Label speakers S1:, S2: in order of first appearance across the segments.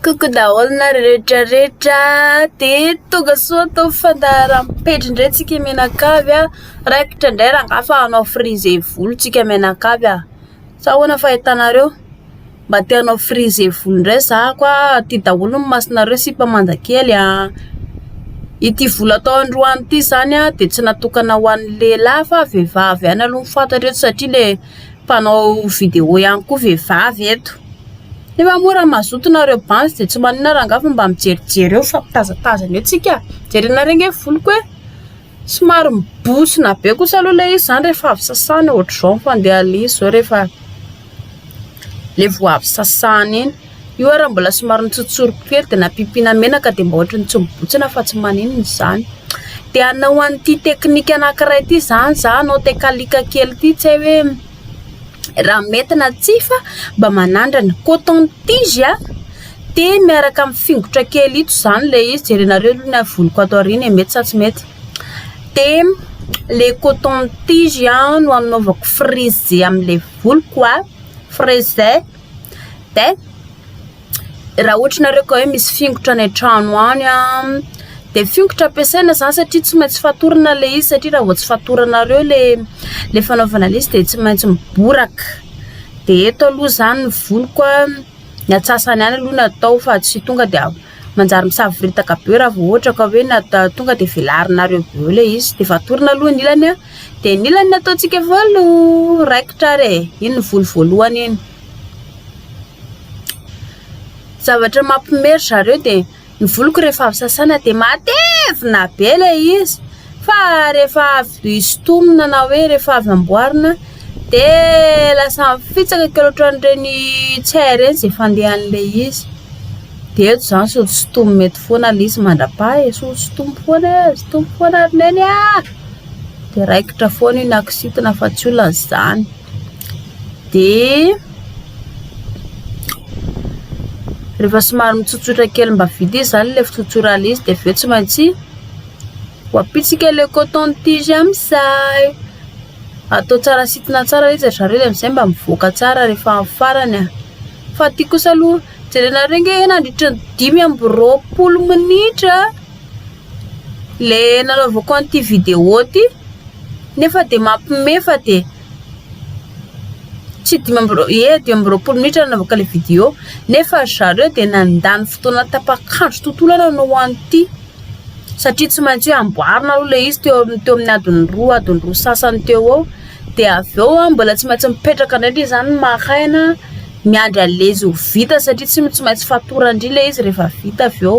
S1: Coucou daholo rehetrarehetra de tonga soa atao fandaharam-pejy indray tsika menakavy a raikitra indray rangafa hanao frizer volo tsika menakavy a sa ahoana fahitanareo mba te hanao frizer volo indray za koa ty daholo ny masinareo sy mpamanja kely a ity volo atao androany ty zany a de tsy natokana ho an'ny lehilahy fa vehivavy ihany aloha fantatreto satria le mpanao vidéo ihany koa vehivavy eto. Nefa mora mazoto nareo banzy de tsy manina rangafa mba mijerijery eo fa mitazatazana eo tsika jerena renge voloko e somary mibosina be kosa aloha le izy zany rehefa avy sasana ohatr'izao fandeha ali zao rehefa le vo avy sasana iny io raha mbola somary nitsotsoroko kely de nampipina menaka de mba ohatrany tsy mibotsina fa tsy maninona zany de anao an'ity teknika anankiray ity zany za anao te kalika kely ity tsy hoe raha mety na tsy fa mba manandrana coton tige a de miaraka amin'ny fingotra kely ito zany le izy jerenareo aloha na voloko ato arina mety sa tsy mety de le coton tige a no anaovako frizer amin'le voloko a Frizer de raha ohatranareo ka hoe misy fingotra any antrano any a de fingotra ampiasaina zany satria tsy maintsy fatorana le izy satria raha vao tsy fatoranareo le fanaovana le izy de tsy maintsy miboraka de eto aloha zany ny voloko ny atsasany any aloha natao fa tsy tonga de manjary misaviritaka be raha vao ohatra ka hoe tonga de velarinareo be le izy de fatorana aloha ny ilany a de ny ilany ataontsika volo raikitra re iny ny volo voalohany iny zavatra mampimery zareo de ny voloko rehefa avy sasana de matevina be le izy fa rehefa avy istomina na hoe rehefa avy amboarina de lasa mifitsaka kely ohatran'ireny tsay reny zay fandehan'le izy de eto zany sotomy mety foana le izy mandrapaha sotomy foana rineny a de raikitra foana iny akisitina fa tsy olona zany de rehefa somary mitsotsotra kely mba vita izy zany le fitsotsotra le izy de aveo tsy maintsy wapitsika le coton tige amin'izay atao tsara sitina tsara izy zareo le amin'izay mba mivoaka tsara rehefa farany a fa ty kosa aloha jerena renge nandritra ny 5 minitra le nanaovako an'ity vidéo ty nefa de mampimefa de tsy 5 minitra nanaovako le vidéo nefa zareo de nandany fotoana tapakandro tontolo nanao an'ity satria tsy maintsy hoe amboarina aloha le izy teo amin'ny adiny roa sasany teo ao de aveo mbola tsy maintsy mipetraka indrindra zany makaina miandry alezy ho vita satria tsy maintsy fatorandry le izy rehefa vita aveo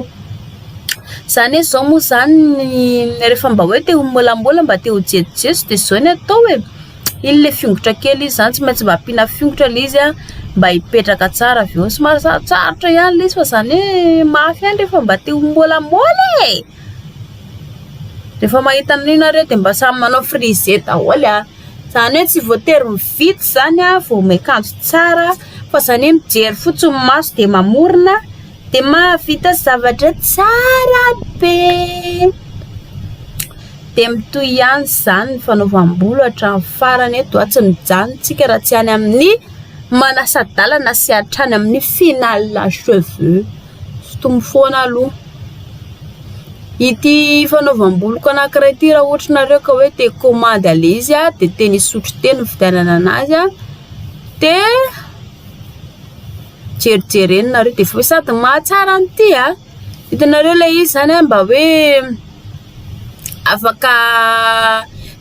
S1: zany hoe zao moa zany rehefa mba hoe te ho molambola mba te ho jejojejo de zao ny atao hoe iny le fingotra kely izy zany tsy maintsy mba ampina fingotra le izy a mba hipetraka tsara aveo somary sarotra ihany le izy fa zany hoe mafy ihany rehefa mba te ho molamola rehefa mahita an'iny nareo de mba samy manao frizer daholo a zany hoe tsy voatery mividy zany a vao miakanjo tsara fa zany hoe mijery fotsiny maso de mamorona de mahavita zavatra tsara be de mitoy ihany zany ny fanaovam-bolo hatramin'ny farany eto tsy mijanontsika raha tsy any amin'ny manasa-dalana sy hatrany amin'ny final cheveux sotomy foana aloha ity fanaovam-boloko anankiray ity raha ohatranareo ka hoe te commande ale izy a de teny sotro teny vidianana anazy a de jerijereny nareo de fa sady mahatsara an'ity a hitanareo le izy zany mba hoe afaka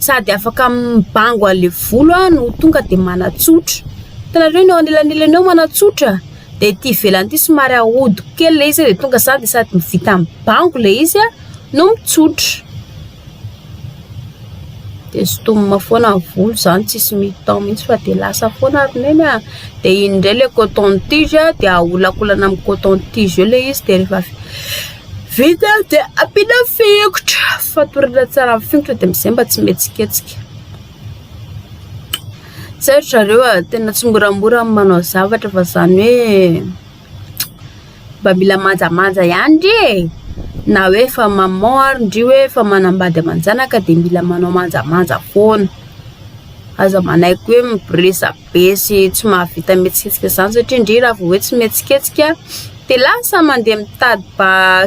S1: sady afaka mibango ale volo a no tonga de manatsotra hitanareo no anilanilany eo manatsotra de ity ivelany ity somary ahodiko kely le izy de tonga sady mivita mibango le izy a no mitsotra de sotomina foana ny volo zany tsisy mitao mihitsy fa de lasa foana rineny a de iny ndray le coton tige a de aholakolana amin'ny coton tige eo le izy de rehefa vita de ampina fingotra fatorana tsara amin'ny fingotra de amizay mba tsy metsiketsika sarotra zareo a tena tsy moramora manao zavatra fa zany hoe mba mila manjamanja ihany ndry na hoe fa maman ary ndry hoe fa manambady amanjanaka de mila manao manjamanja foana aza manaiky hoe mibresa be sy tsy mahavita metsiketsika zany satria ndry raha vao hoe tsy metsiketsika de lasa mandeha mitady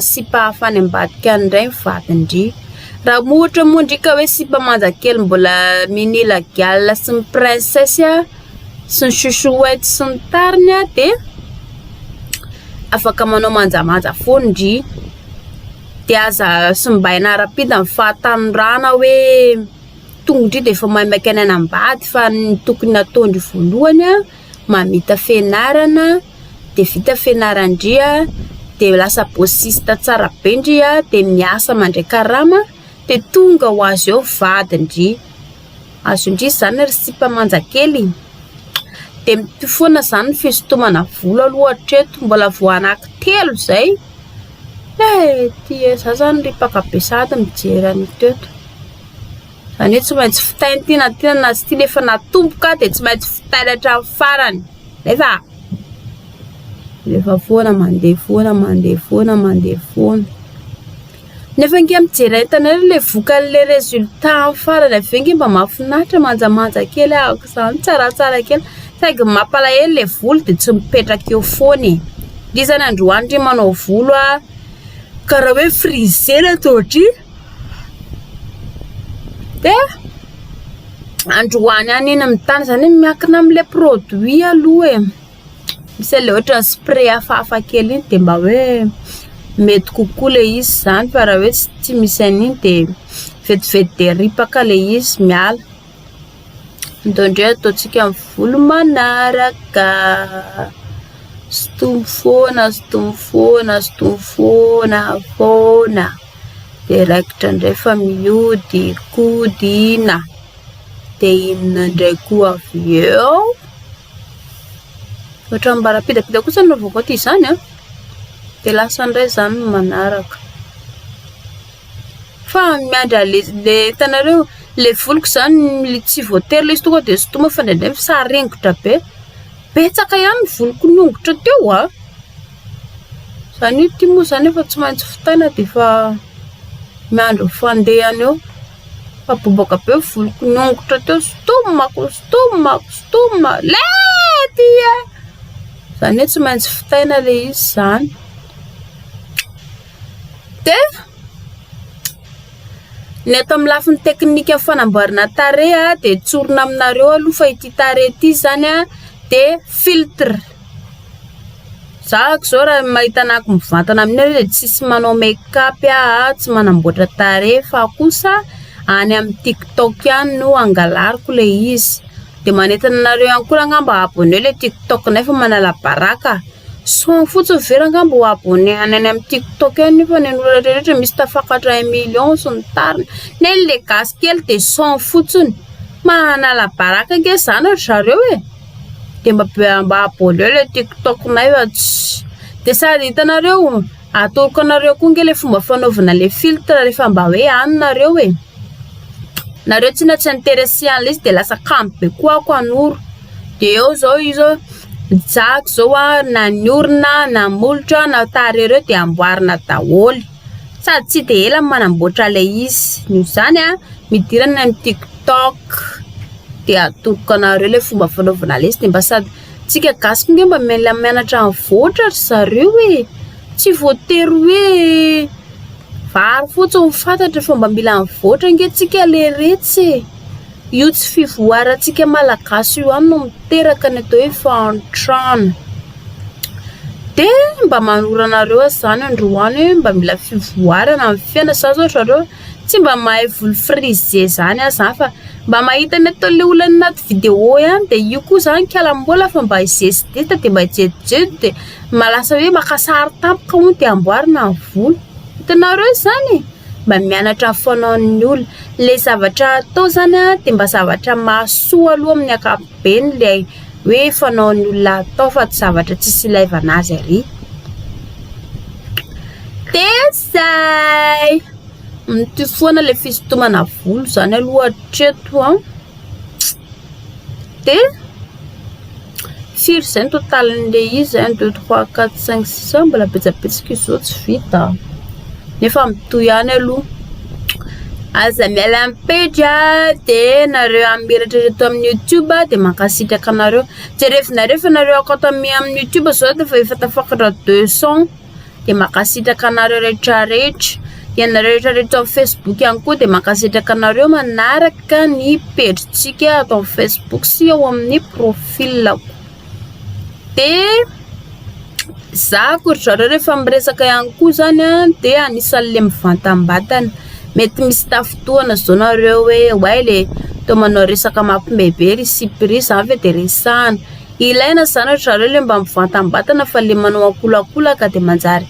S1: sipa hafa any ambadika andray mivadindry. Raha mohatra moa ndrika hoe sipa manjakely mbola minila gialla sy ny princesse sy ny chouchouette sy ny tariny de afaka manao manjamanja foana de aza simbaina rapida ny fahatanrana hoe tongotry de efa maimaka any ambady fa ny tokony nataondry voalohany mamita fianarana de vita fianarandria de lasa bossiste tsara be ndry de miasa mandray karama de tonga ho azy eo vadindry azondry zany ry sipa manjakely de mitofoana zany ny fisintomana volo aloha hatreto mbola voanaky 3 zay tia za zany ripaka be sady mijery any teto zany hoe tsy maintsy fitainy na sy tia efa natomboka de tsy maintsy fitainy hatramin'ny farany rehefa foana mandeha foana nefa nge mijery hitanareo le vokan'le résultat amin'ny farany avy nge mba mahafinaritra manjamanja kely ahako zany tsaratsara kely saingy mampalahelo le volo de tsy mipetraka eo foana dy zany androany ndry manao volo karaha hoe Frizer ataotry de androany any iny mitany zany miankina am'le produit aloha misy le ohatra ny spray hafahafa kely iny de mba hoe mety kokoa le izy zany fa raha hoe tsy misy an'iny de vetivety de ripaka le izy miala ndondre ataotsika amin'ny volo manaraka stomfoana de raikitra ndray fa miody kodina de inona ndray koa avy eo ohatra mba rapidapida kosa ny novako aty zany de lasa ndray zany manaraka fa miandra le hitanareo le voloko zany tsy voatery le izy tonga de sotoma fa ndraindray sarengotra be betsaka ihany ny voloko nongotra teo zany io ty moa zany efa tsy maintsy fitaina de fa miandro fandehany eo fa bobaka be voloko nongotra teo stoma lety zany hoe tsy maintsy fitaina le izy zany de ny ato amin'ny lafiny teknika amin'ny fanamboarana tarehy de tsorina aminareo aloha fa ity tarehy ity zany de filtre zahako zao raha mahita anako mivantana aminay de tsisy manao make-up tsy manamboatra tarehy fa kosa any amin'ny TikTok ihany no angalariko le izy de manentana nareo ihany koa angamba abonez le TikTok nefa manala baraka soa fotsiny vera angamba ho abonez any amin'ny TikTok ihany nefa ny olona rehetra misy tafakatra 1 million sy ny tariny neny le gasy kely de soa fotsiny manala baraka nge zany ry zareo de mba abonez le TikTok nay de sady hitanareo atoroko anareo koa nge le fomba fanaovana le filtre rehefa mba hoe anareo nareo tsy na tsy intéressé an'le izy de lasa kamo be koa ako anoro de eo zao izy jako zao na niorina na molotra na tarereo de amboarina daholo sady tsy de ela manamboatra le izy no zany midirana amin'ny TikTok de atoroko anareo le fomba fanaovana le izy de mba sady tsika gasiko nge mba mianatra amin'ny voatra ry zareo tsy voatery hoe vary fotsiny fantatra fa mba mila amin'ny voatra nge tsika le retsy io tsy fivoarantsika malagasy io any no miteraka ny atao hoe fa antrano de mba manora anareo zany androany mba mila fivoarana amin'ny fiaina sa zao zareo tsy mba mahay volo Frizer zany zany fa mba mahita ny atao le olana anaty vidéo ihany de io koa zany kalambola fa mba izesiteta de mba ijerijero de malasa hoe makasary tampoka hono de amboarina ny volo hitanareo zany mba mianatra ny fanaon'ny olona le zavatra atao zany de mba zavatra mahasoa aloha amin'ny ankapobeny le hoe fanaon'ny olona atao fa tsy zavatra tsisy ilaivana azy ary de zay mitofoana le fisintomana volo zany aloha hatreto de firy zany totalin'le izy 1 2 3 4 5 6 mbola betsabetsaka izy zao tsy vita nefa mitoy ihany aloha aza miala amin'ny page de nareo amiratra eto amin'ny YouTube de mankasitraka anareo jerefinareo fa nareo akoto amin'ny YouTube zao de efa tafakatra 200 de mankasitraka anareo rehetrarehetra ianareo rehetrarehetra amin'ny Facebook ihany koa de mankasitraka anareo manaraka ny page tsika atao amin'ny Facebook sy ao amin'ny profilako de za koa zareo rehefa miresaka ihany koa zany de anisan'le mivantambatana mety misy tafotoana zao nareo hoe le to manao resaka mampimebe ry surprise avy de resahana ilaina zany zareo le mba mivantambatana fa le manao akolakolaka de manjary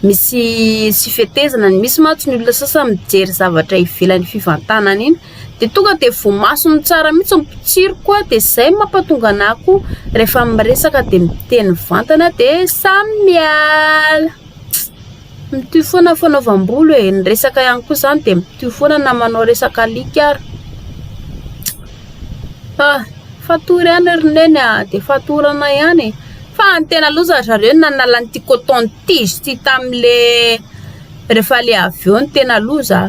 S1: misy sy fetezana misy matsy ny olona sasany mijery zavatra ivelan'ny fivantanana iny de tonga de vomasony tsara mihitsy mpitsiry koa de zay mampatonga anako rehefa miresaka de miteny vantana de samia mity foana fanaovam-bolo ny resaka ihany koa zany de mity foana na manao resaka likara fatory ihany rineny de fatorana ihany fa ny tena aloha zareo nanalany ty coton tige ty tam'le rehefa le aveo ny tena loza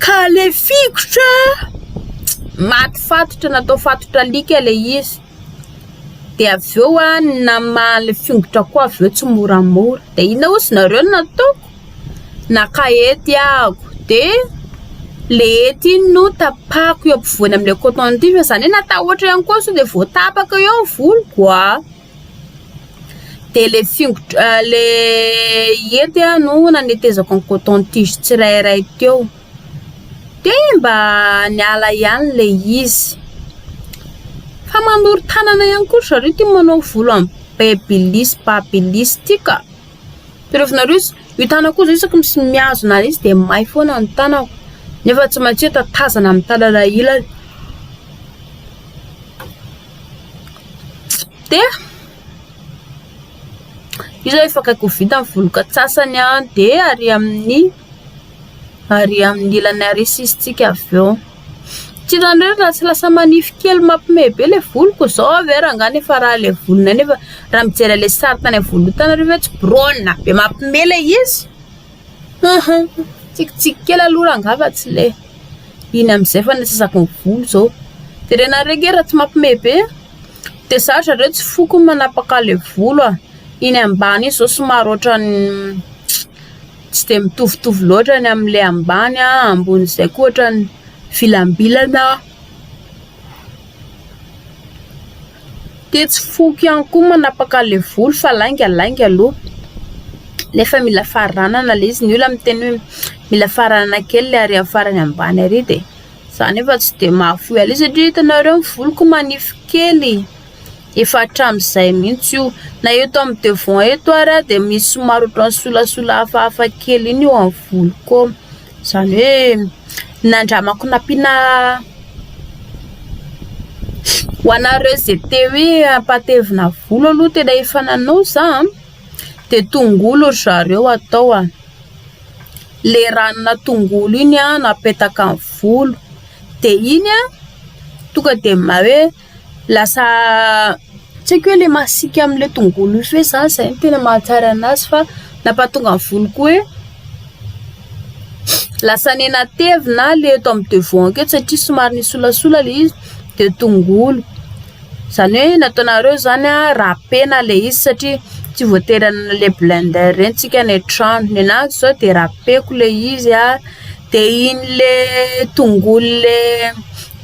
S1: ka le fikotra maty fatotra natao fatotra lika le izy de aveo le fingotra koa aveo tsy moramora de ina ozy nareo nataoko nakaety ako de le ety no tapako eo ampovoany am'le coton tige zany nata ohatra ihany koa so de voatapaka eo amin'ny volo koa de le fingotra le ety no nanetezako ny coton tige tsirairay teo de mba niala ihany le izy fa manoro tanana ihany koa zareo ty manao volo amin'ny babyliss tika pero finareo io tanako zay isaky misy miazona izy de may foana ny tanako nefa tsy maintsy tatazana amin'ny tanana ilany de izy efa kaiku vita amin'ny volo katsasany de ary amin'ny ilany arisisitsika aveo tsy tanreo raha tsy lasa manify kely mampimebe le voloko zao avera ngany efa raha le volonay nefa raha mijery le sary tany volo tanareo tsy brôna be mampime le izy tsikitsiky kely aloha rangava tsy le iny am'izay fa nesasako ny volo zao de rena regy raha tsy mampimebe de zatra reo tsy foko manapaka le volo iny ambany zao somary ohatrany tsy de mitovitovy loatra ny am'le ambany ambony zay koa ohatrany filambilana de tsy foko ihany koa manapaka le volo fa lainga aloha nefa mila faranana le izy ny olona miteny hoe mila faranana kely le ary afarany ambany ary de zany efa tsy de mahafoy ale satria hitanareo ny voloko manify kely efa hatram'izay mihitsy io na eto amin'ny devant eto ary de misy somary ohatrany solasola hafahafa kely iny eo amin'ny voloko zany hoe nandramako napina ho anareo zay te hoe ampatevina volo aloha tena efa nanao za de tongolo zareo atao le ranona tongolo iny napetaka amin'ny volo de iny tonga de hoe lasa tsy haiko hoe le masika am'le tongolo io hoe zany tena mahatsara anazy fa nampatonga ny voloko hoe lasa nenatevina le eto amin'ny devant ke satria somary nisolasola le izy de tongolo zany hoe nataonareo zany rapena le izy satria tsy voaterana le blender reny tsika ny trano nenazy zao de rapeko le izy de iny le tongolo le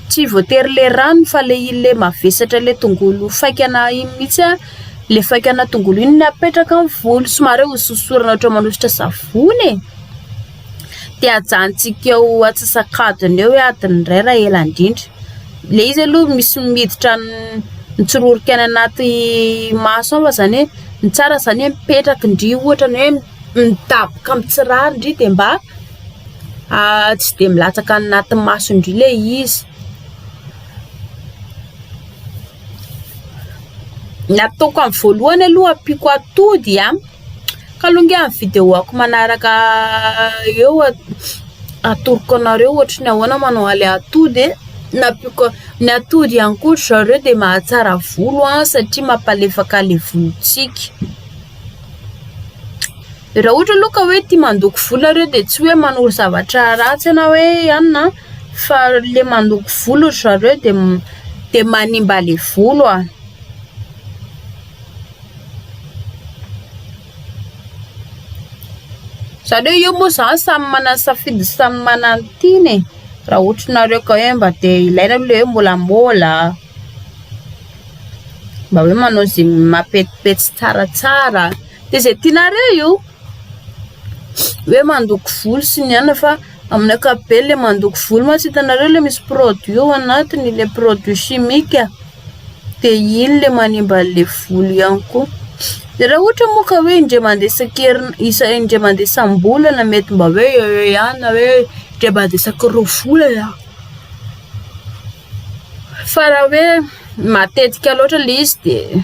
S1: tsy voatery le rano fa le iny le mavesatra le tongolo faikana iny mihitsy le faikana tongolo iny napetraka amin'ny volo somary hososorana ohatra manositra savony de ajantsika eo atsasakadiny eo adiny ray raha ela indrindra le izy aloha misy miditra nitsororika any anaty maso fa zany ny tsara zany mipetraka ndry ohatra ny hoe midaboka mitsirary ndry de mba tsy de milatsaka anaty maso ndry le izy nataoko amin'ny voalohany aloha apiko atody kalongy amin'ny vidéo ako manaraka eo atoroko anareo ohatra ny ahoana manao ale atody napiko ny atody ihany koa zareo de mahatsara volo satria mampalefaka le volontsika raha ohatra aloha ka hoe tia mandoko volo nareo dia tsy hoe manoro zavatra ratsy ianao hoe ihany na fa le mandoko volo zareo dia manimba le volo zareo io moa zany samy manana safidy samy manana tiany raha ohatra nareo ka hoe mba dia ilaina aloha le hoe molamola mba hoe manao zay mapetipetsy tsaratsara dia zay tianareo io hoe mandoko volo sy ny ihany fa amin'ny ankapobeny le mandoko volo ma tsy hitanareo le misy produit io anatiny le produit chimique dia iny le manimba le volo ihany koa dia raha ohatra moa ka hoe indray mandeha indray mandeha isam-bolana mety mba hoe ihany na hoe indray mandeha isan-kiroavolana fa raha hoe matetika loatra le izy dia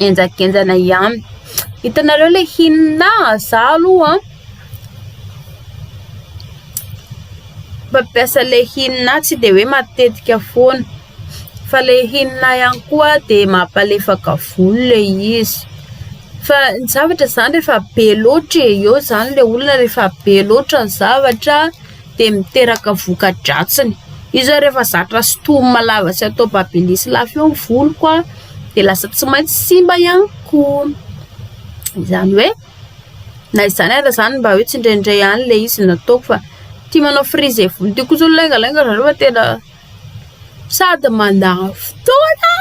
S1: enjakenjana ihany hitanareo le hinina za aloha mampiasa le hinina tsy dia hoe matetika foana fa le hinina ihany koa dia mampalefaka volo le izy fa ny zavatra zany rehefa be loatra eo zany le olona rehefa be loatra ny zavatra dia miteraka voka-dratsiny izy rehefa zatra sitoma lava sy atao babelisy lafy eo ny volo koa dia lasa tsy maintsy simba ihany koa izany hoe na izany ara zany mba hoe tsy indraindray ihany le izy nataoko fa tia manao frizer volo tia kosa lengalenga zareo fa tena sady mandany fotoana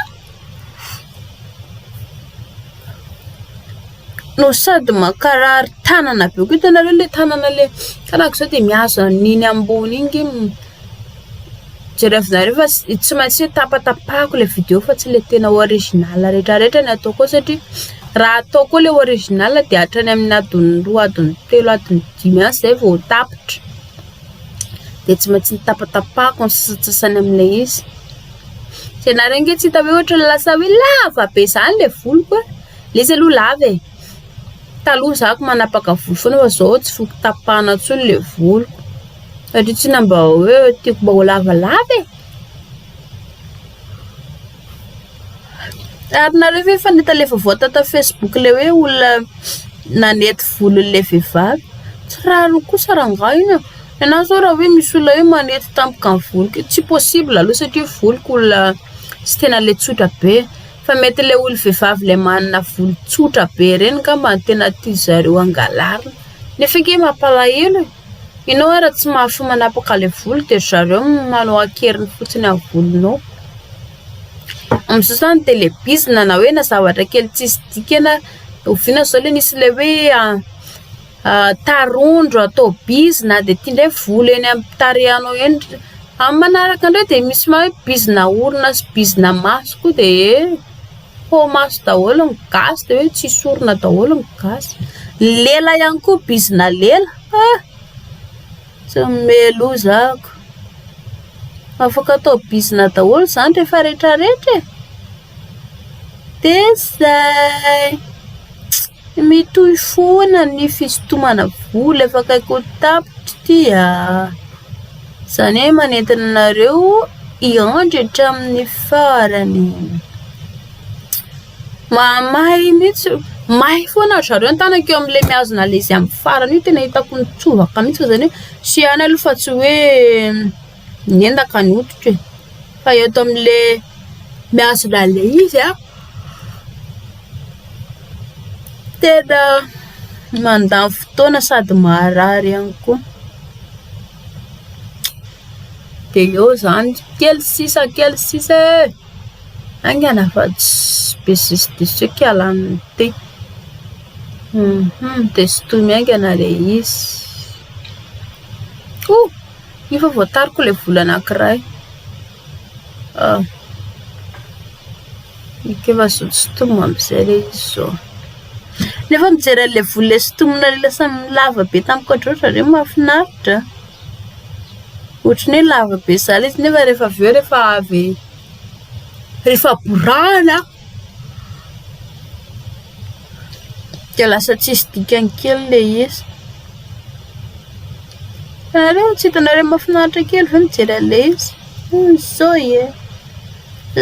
S1: no sady makarary tanana be koa hitanareo le tanana le karako zao dia mihazo an'iny ambony ingy jerevinareo fa tsy maintsy hoe tapatapahako le vidéo fa tsy le tena original rehetrarehetra ny atao koa satria raha atao koa le original dia hatrany amin'ny adiny 2 adiny 3 adiny 5 ihany zay vao tapitra dia tsy maintsy nitapatapahako ny sasasasany amin'ilay izy ianareo nge tsy hita hoe ohatra lasa hoe lava be zany le volo koa le izy aloha lava taloha zako manapaka volo foana fa zao tsy foko tapahana intsony le volo satria tsy namba hoe tiako mba ho lavalava ary nareo ve efa nahita le vaovao tata Facebook le hoe olona nanety volo le vehivavy tsy rariny kosa rangahy iny ianao zao raha hoe misy olona hoe manety tampoka ny voloko tsy possible aloha satria voloko olona sy tena le tsotra be fa mety le olo vehivavy le manana volo tsotra be reny ka mba tena tia zareo angalarina nefa ke mampalahelo ianao ara tsy mahafa manapaka le volo dia zareo manao akeriny fotsiny amin'ny volonao amin'izao zany telebizina na hoe na zavatra kely tsisy dikana oviana zao le nisy le hoe tarondro atao bizina dia tiandray volo eny amin'ny tarehanao eny amin'ny manaraka indray dia misy hoe bizina orona sy bizina maso koa dia ho maso daholo ny gasy dia hoe tsisy orona daholo ny gasy lela ihany koa bizina lela tsy melo zako afaka atao bizina daholo zany rehefa rehetrarehetra dia zay mitohy foana ny fisintomana volo efa kaiky tapitra tia izany hoe manentana nareo iandry hatramin'ny farany mamahy mihitsy mahay foana zareo an-tanako eo amin'ilay mihazona le izy amin'ny farany io tena hitako nitsovaka mihitsy fa izany hoe sy ihany aloha fa tsy hoe niendaka ny hoditra fa eto amin'le mihazona le izy tena mandany fotoana sady maharary ihany koa dia eo zany kely sisa angana fa tsy be sisy kialany ty dia sy toy miaingana le izy efa voatariko le vola anankiray efa sotosotomo amin'izay le izy zao nefa mijery an'le volo le sotomona le lasa lava be tamiko ohatrohatra reo mahafinaritra ohatrany hoe lava be zany izy nefa rehefa avy eo rehefa avy rehefa borana dia lasa tsisy dikany kely le izy nareo tsy hitanareo mahafinaritra kely fa mijery an'le izy zao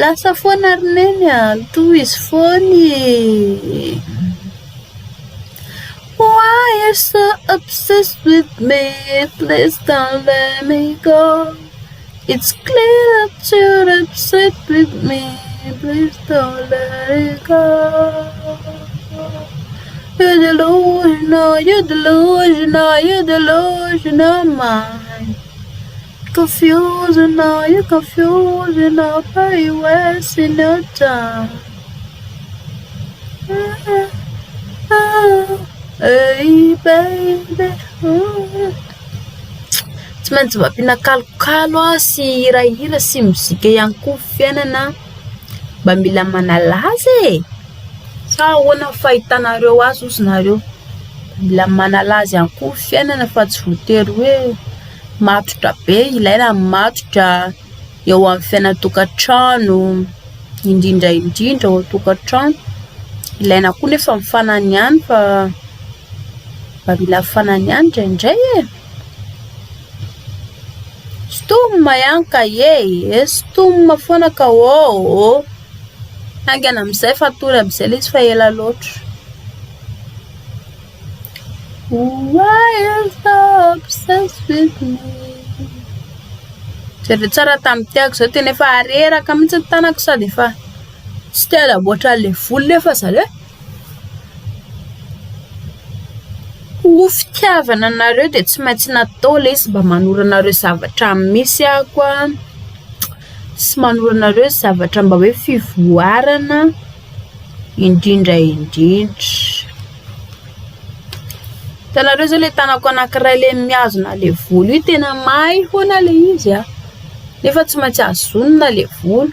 S1: lasa foana roneny toy izy foany Why you're so obsessed with me? Please don't let me go. It's clear that you're upset with me. Please don't let it go. You're delusional, you're delusional, you're delusional mind. Confusing now, you're confusing now, but you're wasting your time. Hey baby, tsy maintsy mba mpinakalokalo sy hirahira sy mozika ihany koa fiainana mba mila manalaza sa ahoana fahitanareo azy ozy mila manalaza ihany koa fiainana fa tsy voatery hoe matotra be, ilaina matotra eo amin'ny fiainan-tokantrano indrindra ao tokantrano, ilaina koa nefa mifanana ihany fa mba mila mifanana ihany indraindray Stomma ihany ka stomma foana ka angana amin'izay fa tory amin'izay ilay izy fa ela loatra. Why you're so obsessed with me? Zay tsara tamin'ny tiako zao tena efa areraka mihitsy ny tanako sady efa tsy tena boatra le volo nefa zareo ho fitiavana nareo dia tsy maintsy natao ilay izy mba manoranareo zavatra misy ako sy manoranareo zavatra mba hoe fivoarana indrindra tanareo zao le tanako anankiray le miazona le volo io tena may hoana le izy nefa tsy maintsy azonina le volo.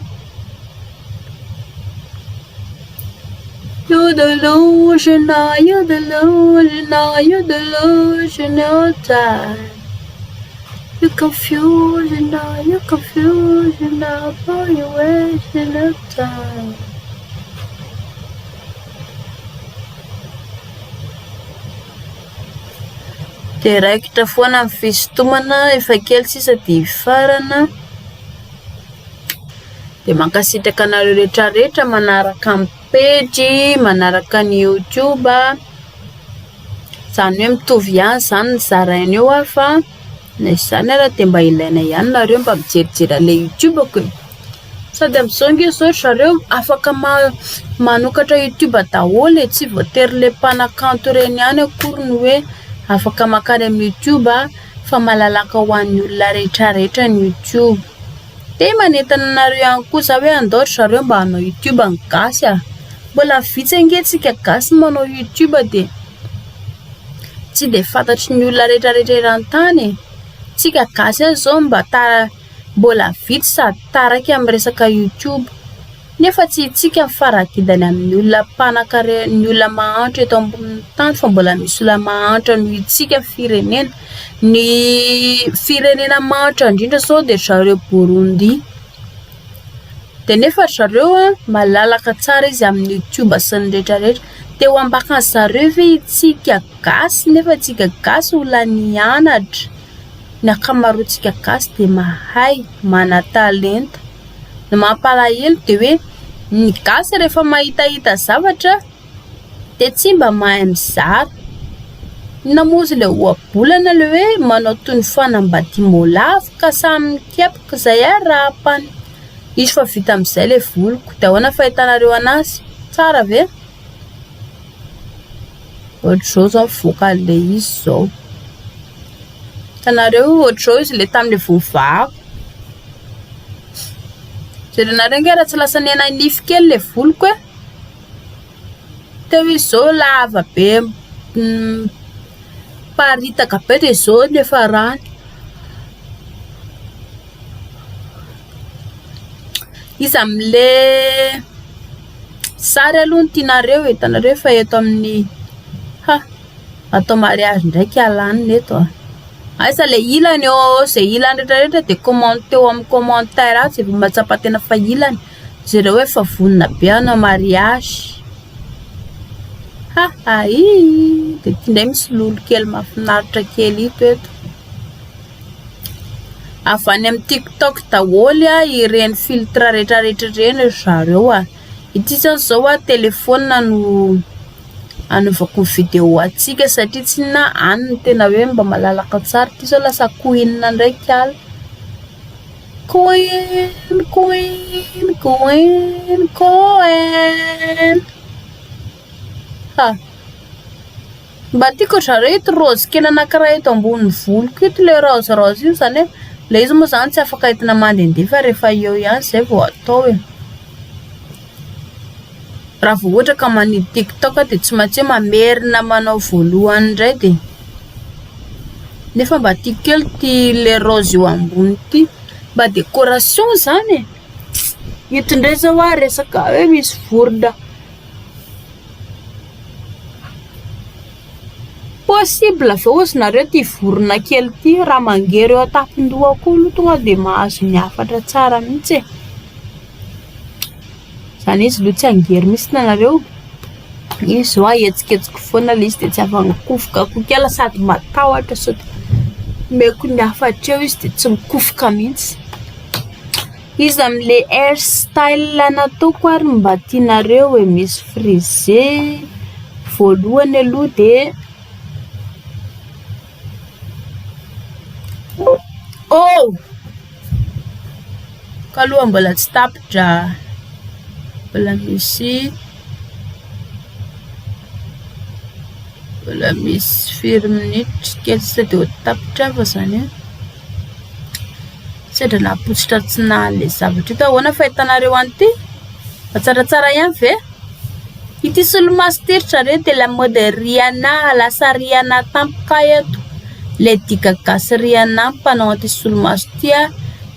S1: You're delusional, you're delusional, you're delusional time. You're confusional, you're confusional, boy, you're wasting your time. Direkta foana amin'ny fisintomana efa kely sisa dia farana. Dia mankasitraka anareo rehetrarehetra manaraka amin'ny page, manaraka ny YouTube. Zany hoe mitovy ihany zany ny zaraineo fa izany ara dia mba ilaina ihany nareo mba mijerijery le YouTube ko. Sady amin'izao nge zao zareo afaka manokatra YouTube daholo tsy voatery le mpanakanto reny ihany akory ny hoe afaka makany amin'ny YouTube fa malalaka ho an'ny olona rehetrarehetra ny YouTube. Dia manentana nareo ihany koa za hoe andaotra zareo mba hanao YouTube ny gasy mbola vitsy angentsika gasy manao YouTube dia tsy dia fantatry ny olona rehetrarehetra eran-tany tsika gasy zao mba mbola vitsy sady taraka amin'ny resaka YouTube nefa tsy itsika mifarakidany amin'ny olona ny olona mahantra eto ambonin'ny tany fa mbola misy olona mahantra noho itsika firenena. Ny firenena mahantra indrindra zao dia zareo Burundi dia nefa zareo malalaka tsara izy amin'ny YouTube sy ny rehetrarehetra dia ho ambakany zareo ve itsika gasy nefa tsika gasy olona nianatra ny akamaroantsika gasy dia mahay mana-talenta. Ny mampalahelo dia hoe ny gasy rehefa mahitahita zavatra dia tsy mba mahay mizara. Namozy le ohabolana le hoe manao toy ny fanambadiamo lavo ka samy mikepaka izay rapany izy fa vita amin'izay le voloko. Dia ahoana fahitanareo anazy tsara ve? Ohatr'izao zao mivoaka le izy zao tanareo ohatr'izao izy le tamin'le vovako jerenareo nge raha tsy lasa ny ananify kely le voloko teo izy zao lava be paritaka be dia zao nefa rany izy amin'le sary aloha ny tianareo hitanareo fa eto amin'ny atao mariage ndraiky alanina eto aisa le ilany zay ilany rehetrarehetra dia commenté eo amin'ny commentaire azy efa mahatsapa tena fa ilany zareo hoe fa vonina be anao mariage dia indray misy lolo kely mahafinaritra kely ito eto avy any amin'ny TikTok daholo ireny filtre rehetrarehetra ireny zareo ity zany zao telefona no anaovako vidéo atsika satria tsy na aniny tena hoe mba malalaka tsara ty zao lasa queen ndraiky ala queen ha mba tiako zareo ito rose kely anankiray eto ambony voloko ito le rose io zany hoe le izy moa zany tsy afaka entina mandehandeha fa rehefa eo ihany zay vao atao e raha vao ohatra ka manidy TikTok de tsy maintsy mamerina manao voalohany indray de nefa mba tiako kely ty le rose io ambony ty mba décoration zany e ito indray zao a resaka hoe misy vorona possible fa ozy nareo ty vorona kely ty raha mangery eo atapindohako olo tonga de mahazo miafatra tsara mihitsy e zany izy lo tsy angery mihitsy nanareo izy zao ahetsiketsiko foana le izy de tsy afa-mikofoka kokela sady matahotra sady meko niafatra eo izy de tsy mikofoka mihitsy izy am'le hair style nataoko ary mba tianareo e misy Frizer voalohany aloha de oh kaloha mbola tsy tapitra mbola misy 4 minutes kely tsy de ho tapitra fa zany sedra napotsitra tsy nale zavatra ito ahoana fahitanareo an'ity fa tsaratsara ihany ve ity solomaso tiritra re de la mode Rihanna lasa Rihanna tampoka eto le digagasy Rihanna mpanao an'ity solomaso ty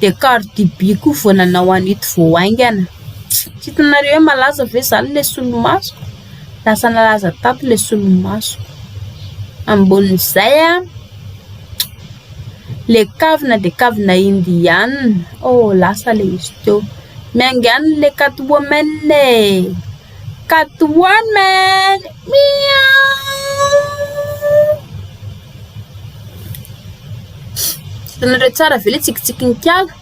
S1: de Cardi B koa vao nanao an'ito vao aingana tsy hitanareo hoe malaza ve zany le solomaso lasa nalaza tato le solomaso ambonin'izay le kavina de kavina indiana oh lasa le izy teo miangana le Catwoman hitanareo tsara ve le tsikitsikin-kiala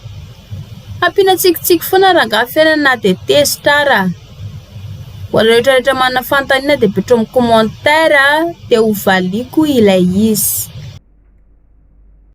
S1: ampiana tsikitsiky foana rangaha fiainana na de tezitra raha rehetrarehetra manana fantaniana de betro amin'ny commentaire de hovaliko ilay izy